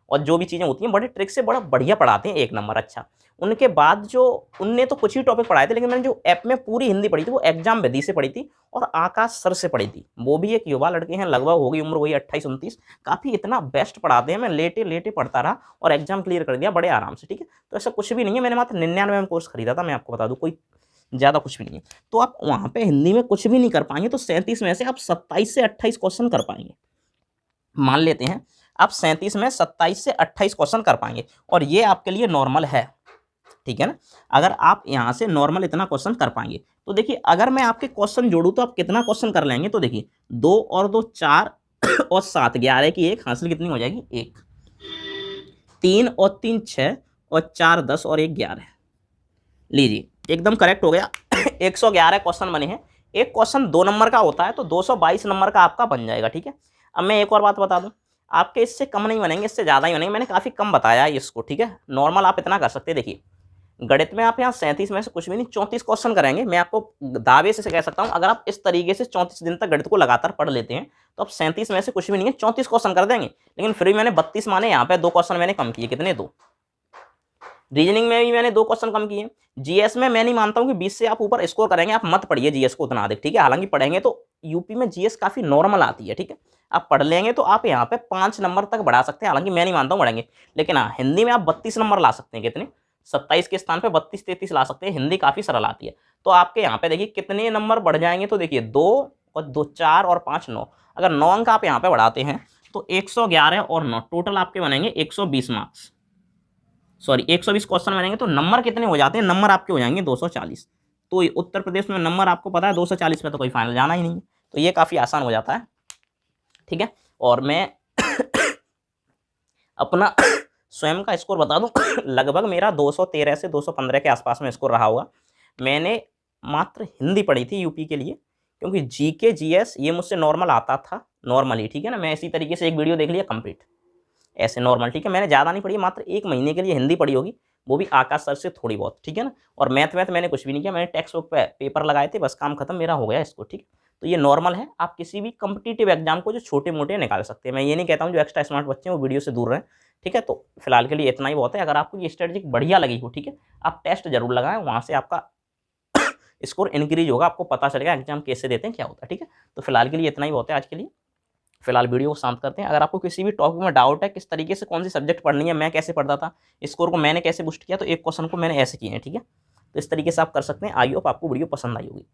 और जो भी चीज़ें होती हैं बड़े ट्रिक से बड़ा बढ़िया पढ़ाते हैं, 1 नंबर। अच्छा, उनके बाद जो उनने तो कुछ ही टॉपिक पढ़ाए थे, लेकिन मैंने जो ऐप में पूरी हिंदी पढ़ी थी वो एग्जाम विधि से पढ़ी थी और आकाश सर से पढ़ी थी। वो भी एक युवा लड़के हैं, लगभग होगी उम्र वही 28-29। काफ़ी इतना बेस्ट पढ़ाते हैं, मैं लेटे लेटे पढ़ता रहा और एग्जाम क्लियर कर दिया बड़े आराम से, ठीक है। तो ऐसा कुछ भी नहीं है, मैंने मात्र 99 में कोर्स खरीदा था, मैं आपको बता दूँ, कोई ज़्यादा कुछ भी नहीं है। तो आप वहाँ पे हिंदी में कुछ भी नहीं कर पाएंगे, तो 37 में से आप 27 से 28 क्वेश्चन कर पाएंगे। मान लेते हैं आप 37 में 27 से 28 क्वेश्चन कर पाएंगे, और ये आपके लिए नॉर्मल है, ठीक है ना। अगर आप यहाँ से नॉर्मल इतना क्वेश्चन कर पाएंगे तो देखिए अगर मैं आपके क्वेश्चन जोड़ूँ तो आप कितना क्वेश्चन कर लेंगे। तो देखिए 2 और 2 4 और 7 11 की 1 हासिल कितनी हो जाएगी? 1। 3 और 3 6 और 4 10 और 1 11। लीजिए एकदम करेक्ट हो गया। 111 क्वेश्चन बने हैं। एक क्वेश्चन 2 नंबर का होता है तो 222 नंबर का आपका बन जाएगा, ठीक है। अब मैं एक और बात बता दूं, आपके इससे कम नहीं बनेंगे, इससे ज़्यादा ही बनेंगे। मैंने काफ़ी कम बताया है इसको, ठीक है। नॉर्मल आप इतना कर सकते हैं। देखिए गणित में आप यहाँ 37 में से कुछ भी नहीं 34 क्वेश्चन करेंगे। मैं आपको दावे से कह सकता हूँ, अगर आप इस तरीके से 34 दिन तक गणित को लगातार पढ़ लेते हैं तो आप 37 में से कुछ भी नहीं है 34 क्वेश्चन कर देंगे। लेकिन फिर भी मैंने 32 माने, यहाँ पे 2 क्वेश्चन मैंने कम किए। कितने? 2। रीजनिंग में भी मैंने 2 क्वेश्चन कम किए। जीएस में मैं नहीं मानता हूँ कि 20 से आप ऊपर स्कोर करेंगे, आप मत पढ़िए जीएस को उतना अधिक, ठीक है। हालांकि पढ़ेंगे तो यूपी में जीएस काफ़ी नॉर्मल आती है, ठीक है। आप पढ़ लेंगे तो आप यहाँ पे 5 नंबर तक बढ़ा सकते हैं, हालांकि मैं नहीं मानता हूँ बढ़ेंगे। लेकिन हाँ, हिंदी में आप 32 नंबर ला सकते हैं। कितने? 27 के स्थान पे 32-33 ला सकते हैं। हिंदी काफ़ी सरल आती है। तो आपके यहाँ पे देखिए कितने नंबर बढ़ जाएंगे। तो देखिए 2 और 2 4 और 5 9। अगर 9 अंक आप यहाँ पे बढ़ाते हैं तो 111 और 9 टोटल आपके बनेंगे 120 मार्क्स। सॉरी 120 क्वेश्चन बनेंगे तो नंबर कितने हो जाते हैं? नंबर आपके हो जाएंगे 240। तो उत्तर प्रदेश में नंबर आपको पता है 240 पे तो कोई फाइनल जाना ही नहीं है। तो ये काफ़ी आसान हो जाता है, ठीक है। और मैं अपना स्वयं का स्कोर बता दूं, लगभग मेरा 213 से 215 के आसपास में स्कोर रहा होगा। मैंने मात्र हिंदी पढ़ी थी यूपी के लिए, क्योंकि जीके जीएस ये मुझसे नॉर्मल आता था, नॉर्मली, ठीक है ना। मैं इसी तरीके से एक वीडियो देख लिया कंप्लीट, ऐसे नॉर्मल, ठीक है। मैंने ज़्यादा नहीं पढ़ी, मात्र 1 महीने के लिए हिंदी पढ़ी होगी, वो भी आकाश सर से थोड़ी बहुत, ठीक है ना। और मैथ मैंने कुछ भी नहीं किया, मैंने टेक्स्ट बुक पे पेपर लगाए थे, बस काम खत्म, मेरा हो गया इसको, ठीक। तो ये नॉर्मल है। आप किसी भी कम्पिटिटिव एग्जाम को जो छोटे मोटे निकाल सकते हैं। मैं ये नहीं कहता हूँ जो एक्स्ट्रा स्मार्ट बच्चे हैं वो वीडियो से दूर रहें, ठीक है। तो फिलहाल के लिए इतना ही बहुत है। अगर आपको ये स्ट्रेटजी बढ़िया लगी हो, ठीक है, आप टेस्ट जरूर लगाएं, वहाँ से आपका स्कोर इंक्रीज होगा, आपको पता चलेगा एग्जाम कैसे देते हैं, क्या होता है, ठीक है। तो फिलहाल के लिए इतना ही बहुत है आज के लिए। फिलहाल वीडियो को शांत करते हैं। अगर आपको किसी भी टॉपिक में डाउट है, किस तरीके से कौन सी सब्जेक्ट पढ़नी है, मैं कैसे पढ़ता था, स्कोर को मैंने कैसे बूस्ट किया, तो एक क्वेश्चन को मैंने ऐसे किए हैं, ठीक है। तो इस तरीके से आप कर सकते हैं। आई होप आपको वीडियो पसंद आई होगी।